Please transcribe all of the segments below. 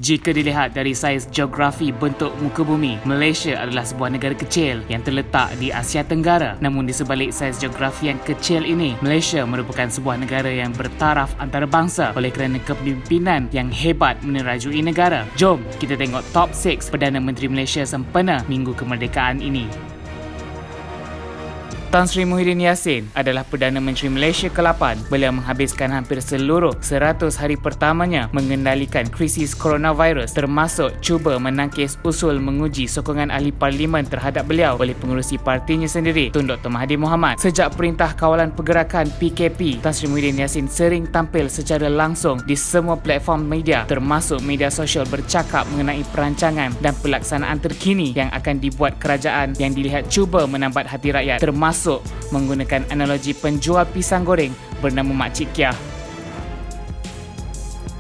Jika dilihat dari saiz geografi bentuk muka bumi, Malaysia adalah sebuah negara kecil yang terletak di Asia Tenggara. Namun di sebalik saiz geografi yang kecil ini, Malaysia merupakan sebuah negara yang bertaraf antarabangsa oleh kerana kepimpinan yang hebat menerajui negara. Jom kita tengok top 6 Perdana Menteri Malaysia sempena Minggu Kemerdekaan ini. Tan Sri Muhyiddin Yassin adalah Perdana Menteri Malaysia ke-8. Beliau menghabiskan hampir seluruh 100 hari pertamanya mengendalikan krisis coronavirus, termasuk cuba menangkis usul menguji sokongan ahli parlimen terhadap beliau oleh pengerusi partinya sendiri, Tun Dr. Mahathir Mohamad. Sejak Perintah Kawalan Pergerakan PKP, Tan Sri Muhyiddin Yassin sering tampil secara langsung di semua platform media, termasuk media sosial, bercakap mengenai perancangan dan pelaksanaan terkini yang akan dibuat kerajaan yang dilihat cuba menambat hati rakyat, termasuk menggunakan analogi penjual pisang goreng bernama Makcik Kiah.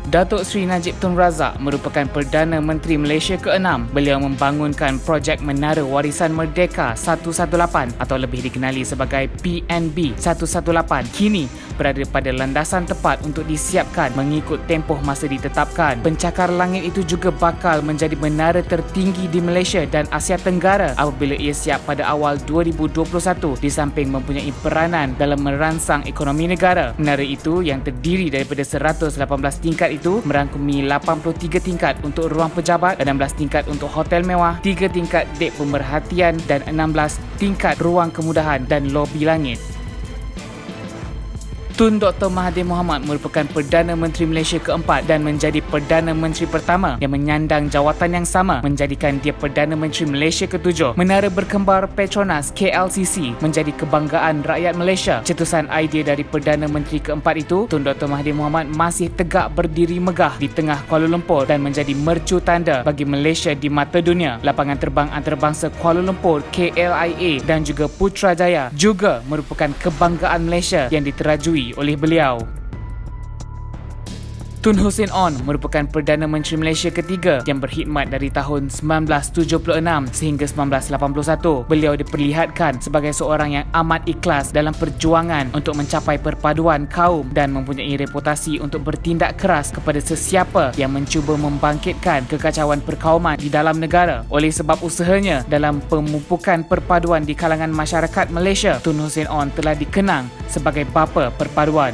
Datuk Seri Najib Tun Razak merupakan Perdana Menteri Malaysia ke-6. Beliau membangunkan projek Menara Warisan Merdeka 118 atau lebih dikenali sebagai PNB 118. Kini berada pada landasan tepat untuk disiapkan mengikut tempoh masa ditetapkan. Pencakar langit itu juga bakal menjadi menara tertinggi di Malaysia dan Asia Tenggara apabila ia siap pada awal 2021, di samping mempunyai peranan dalam merangsang ekonomi negara. Menara itu yang terdiri daripada 118 tingkat itu merangkumi 83 tingkat untuk ruang pejabat, 16 tingkat untuk hotel mewah, 3 tingkat dek pemerhatian dan 16 tingkat ruang kemudahan dan lobi langit. Tun Dr. Mahathir Mohamad merupakan Perdana Menteri Malaysia ke-4 dan menjadi Perdana Menteri pertama yang menyandang jawatan yang sama, menjadikan dia Perdana Menteri Malaysia ke-7. Menara berkembar Petronas KLCC menjadi kebanggaan rakyat Malaysia. Cetusan idea dari Perdana Menteri ke-4 itu, Tun Dr. Mahathir Mohamad masih tegak berdiri megah di tengah Kuala Lumpur dan menjadi mercu tanda bagi Malaysia di mata dunia. Lapangan terbang antarabangsa Kuala Lumpur KLIA dan juga Putrajaya juga merupakan kebanggaan Malaysia yang diterajui oleh beliau. Tun Hussein Onn merupakan Perdana Menteri Malaysia ketiga yang berkhidmat dari tahun 1976 sehingga 1981. Beliau diperlihatkan sebagai seorang yang amat ikhlas dalam perjuangan untuk mencapai perpaduan kaum dan mempunyai reputasi untuk bertindak keras kepada sesiapa yang mencuba membangkitkan kekacauan perkauman di dalam negara. Oleh sebab usahanya dalam pemupukan perpaduan di kalangan masyarakat Malaysia, Tun Hussein Onn telah dikenang sebagai bapa perpaduan.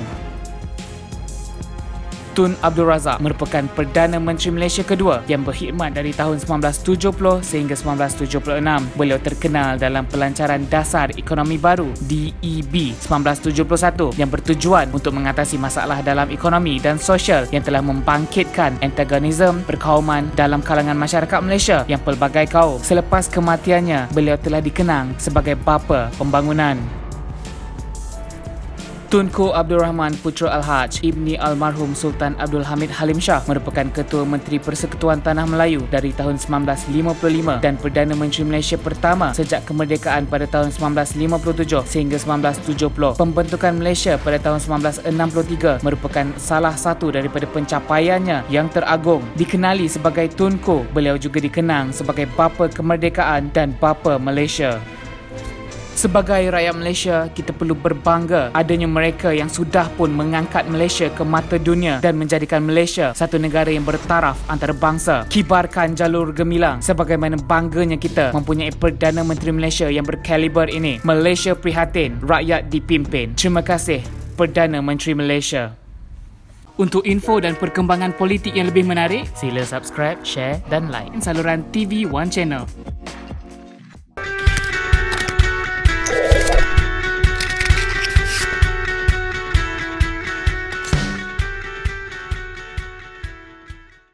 Tun Abdul Razak merupakan Perdana Menteri Malaysia kedua yang berkhidmat dari tahun 1970 sehingga 1976. Beliau terkenal dalam pelancaran dasar ekonomi baru DEB 1971 yang bertujuan untuk mengatasi masalah dalam ekonomi dan sosial yang telah membangkitkan antagonisme perkauman dalam kalangan masyarakat Malaysia yang pelbagai kaum. Selepas kematiannya, beliau telah dikenang sebagai bapa pembangunan. Tunku Abdul Rahman Putra Al-Haj Ibni Almarhum Sultan Abdul Hamid Halim Shah merupakan Ketua Menteri Persekutuan Tanah Melayu dari tahun 1955 dan Perdana Menteri Malaysia pertama sejak kemerdekaan pada tahun 1957 sehingga 1970. Pembentukan Malaysia pada tahun 1963 merupakan salah satu daripada pencapaiannya yang teragung. Dikenali sebagai Tunku, beliau juga dikenang sebagai bapa kemerdekaan dan bapa Malaysia. Sebagai rakyat Malaysia, kita perlu berbangga adanya mereka yang sudah pun mengangkat Malaysia ke mata dunia dan menjadikan Malaysia satu negara yang bertaraf antarabangsa. Kibarkan jalur gemilang sebagaimana bangganya kita mempunyai Perdana Menteri Malaysia yang berkaliber ini. Malaysia prihatin, rakyat dipimpin. Terima kasih Perdana Menteri Malaysia. Untuk info dan perkembangan politik yang lebih menarik, sila subscribe, share dan like saluran TV One Channel.